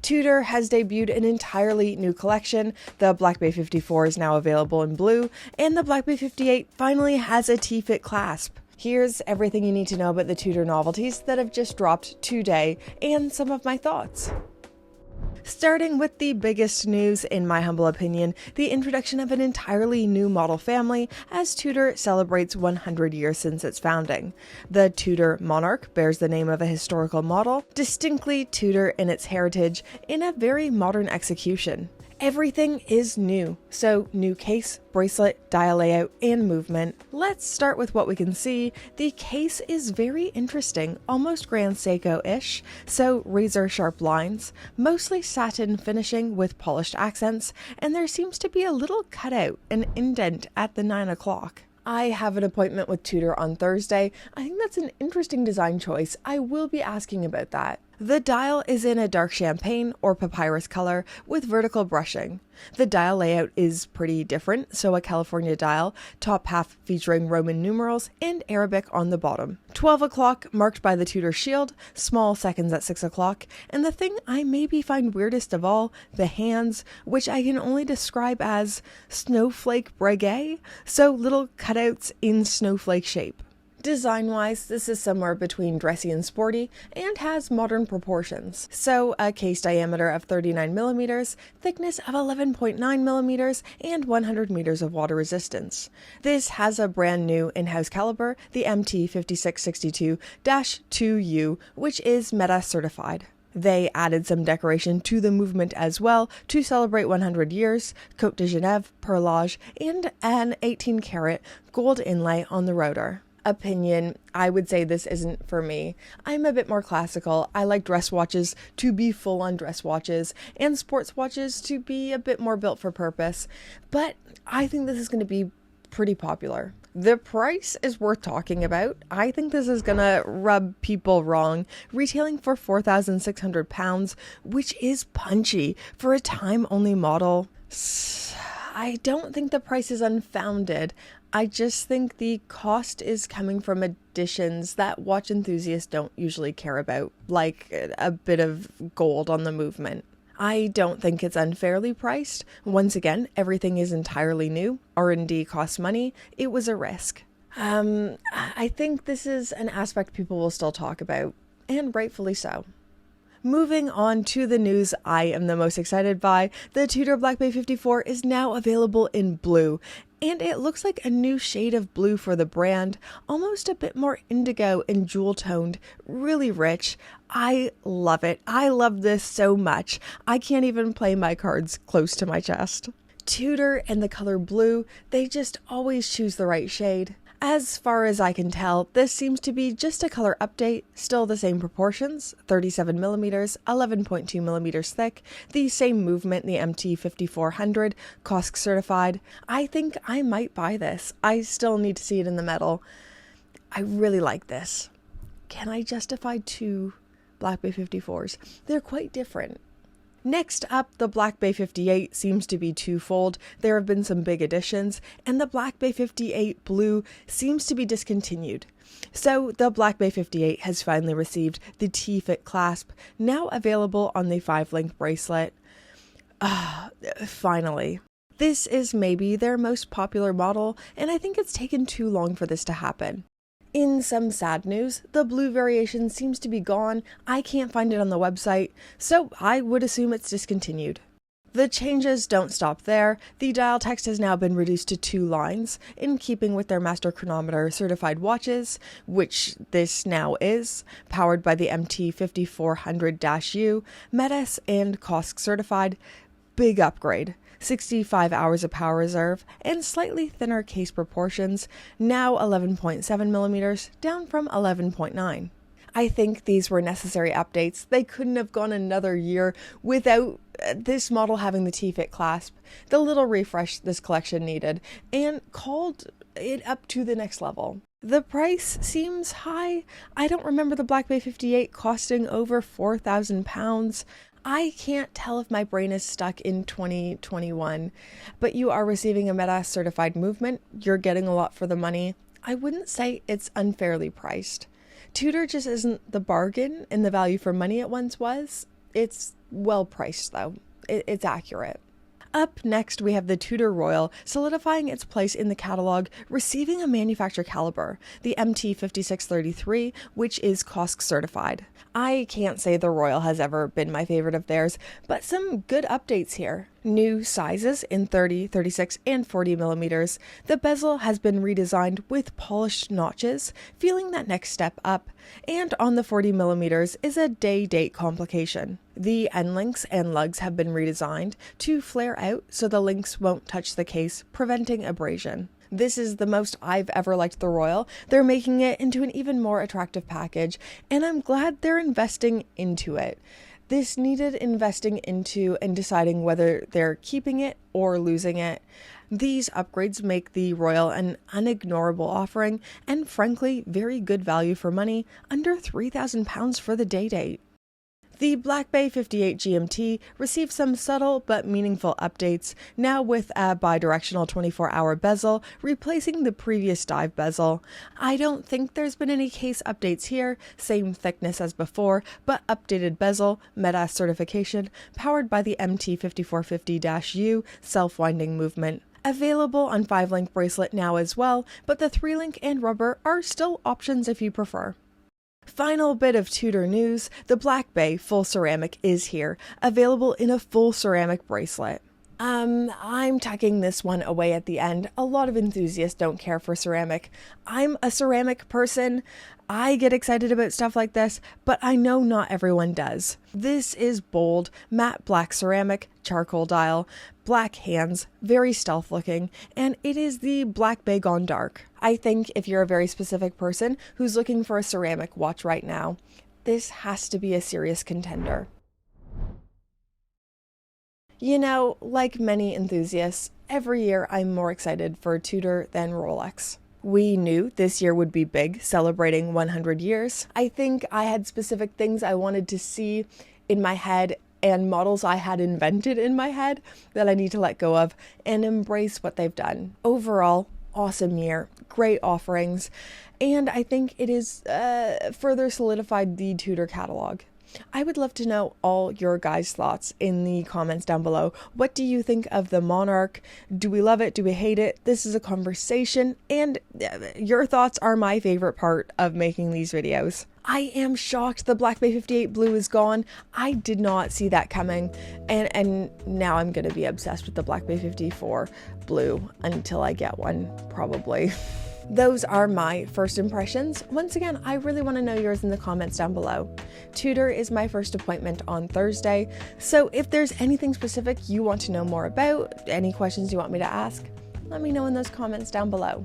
Tudor has debuted an entirely new collection. The Black Bay 54 is now available in blue, and the Black Bay 58 finally has a T-fit clasp. Here's everything you need to know about the Tudor novelties that have just dropped today, and some of my thoughts. Starting with the biggest news, in my humble opinion, the introduction of an entirely new model family as Tudor celebrates 100 years since its founding. The Tudor Monarch bears the name of a historical model, distinctly Tudor in its heritage, in a very modern execution. Everything is new, so new case, bracelet, dial layout, and movement. Let's start with what we can see. The case is very interesting, almost Grand Seiko-ish, so razor sharp lines, mostly satin finishing with polished accents, and there seems to be a little cutout, an indent at the 9 o'clock. I have an appointment with Tudor on Thursday. I think that's an interesting design choice. I will be asking about that. The dial is in a dark champagne or papyrus color with vertical brushing. The dial layout is pretty different, so a California dial, top half featuring Roman numerals and Arabic on the bottom. 12 o'clock marked by the Tudor shield, small seconds at 6 o'clock, and the thing I maybe find weirdest of all, the hands, which I can only describe as snowflake breguet, so little cutouts in snowflake shape. Design-wise, this is somewhere between dressy and sporty, and has modern proportions. So a case diameter of 39mm, thickness of 11.9mm, and 100 meters of water resistance. This has a brand new in-house caliber, the MT5662-2U, which is META certified. They added some decoration to the movement as well to celebrate 100 years, Côte de Genève, perlage, and an 18-karat gold inlay on the rotor. Opinion, I would say this isn't for me. I'm a bit more classical. I like dress watches to be full-on dress watches and sports watches to be a bit more built for purpose, but I think this is going to be pretty popular. The price is worth talking about. I think this is going to rub people wrong, retailing for £4,600, which is punchy for a time-only model. I don't think the price is unfounded. I just think the cost is coming from additions that watch enthusiasts don't usually care about, like a bit of gold on the movement. I don't think it's unfairly priced. Once again, everything is entirely new. R&D costs money. It was a risk. I think this is an aspect people will still talk about, and rightfully so. Moving on to the news I am the most excited by, the Tudor Black Bay 54 is now available in blue, and it looks like a new shade of blue for the brand, almost a bit more indigo and jewel-toned, really rich. I love it. I love this so much. I can't even play my cards close to my chest. Tudor and the color blue, they just always choose the right shade. As far as I can tell, this seems to be just a color update, still the same proportions, 37mm, 11.2mm thick, the same movement, the MT5400, COSC certified. I think I might buy this. I still need to see it in the metal. I really like this. Can I justify two Black Bay 54s? They're quite different. Next up, the Black Bay 58 seems to be twofold. There have been some big additions, and the Black Bay 58 Blue seems to be discontinued. So the Black Bay 58 has finally received the T-fit clasp, now available on the 5-link bracelet. Finally. This is maybe their most popular model, and I think it's taken too long for this to happen. In some sad news, the blue variation seems to be gone. I can't find it on the website, so I would assume it's discontinued. The changes don't stop there. The dial text has now been reduced to 2 lines, in keeping with their master chronometer certified watches, which this now is, powered by the MT5400-U, METAS and COSC certified. Big upgrade. 65 hours of power reserve, and slightly thinner case proportions, now 11.7mm, down from 11.9. I think these were necessary updates. They couldn't have gone another year without this model having the T-fit clasp, the little refresh this collection needed, and called it up to the next level. The price seems high. I don't remember the Black Bay 58 costing over £4,000. I can't tell if my brain is stuck in 2021, but you are receiving a META certified movement. You're getting a lot for the money. I wouldn't say it's unfairly priced. Tudor just isn't the bargain and the value for money it once was. It's well priced though. It's accurate. Up next, we have the Tudor Royal, solidifying its place in the catalogue, receiving a manufacturer caliber, the MT5633, which is COSC certified. I can't say the Royal has ever been my favorite of theirs, but some good updates here. New sizes in 30, 36, and 40 millimeters. The bezel has been redesigned with polished notches, feeling that next step up. And on the 40 millimeters is a day-date complication. The end links and lugs have been redesigned to flare out so the links won't touch the case, preventing abrasion. This is the most I've ever liked the Royal. They're making it into an even more attractive package, and I'm glad they're investing into it. This needed investing into and deciding whether they're keeping it or losing it. These upgrades make the Royal an unignorable offering and frankly very good value for money, under £3,000 for the day date. The Black Bay 58 GMT received some subtle but meaningful updates, now with a bidirectional 24-hour bezel, replacing the previous dive bezel. I don't think there's been any case updates here, same thickness as before, but updated bezel, MEDAS certification, powered by the MT5450-U self-winding movement. Available on 5-link bracelet now as well, but the 3-link and rubber are still options if you prefer. Final bit of Tudor news, the Black Bay full ceramic is here, available in a full ceramic bracelet. I'm tucking this one away at the end. A lot of enthusiasts don't care for ceramic. I'm a ceramic person. I get excited about stuff like this, but I know not everyone does. This is bold, matte black ceramic, charcoal dial, black hands, very stealth looking, and it is the Black Bay gone dark. I think if you're a very specific person who's looking for a ceramic watch right now, this has to be a serious contender. You know, like many enthusiasts, every year I'm more excited for Tudor than Rolex. We knew this year would be big, celebrating 100 years. I think I had specific things I wanted to see in my head and models I had invented in my head that I need to let go of and embrace what they've done. Overall, awesome year, great offerings, and I think it is further solidified the Tudor catalog. I would love to know all your guys' thoughts in the comments down below. What do you think of the Monarch? Do we love it? Do we hate it? This is a conversation, and your thoughts are my favorite part of making these videos. I am shocked the Black Bay 58 Blue is gone. I did not see that coming, and now I'm going to be obsessed with the Black Bay 54 Blue until I get one, probably. Those are my first impressions. Once again, I really want to know yours in the comments down below. Tudor is my first appointment on Thursday, so if there's anything specific you want to know more about, any questions you want me to ask, let me know in those comments down below.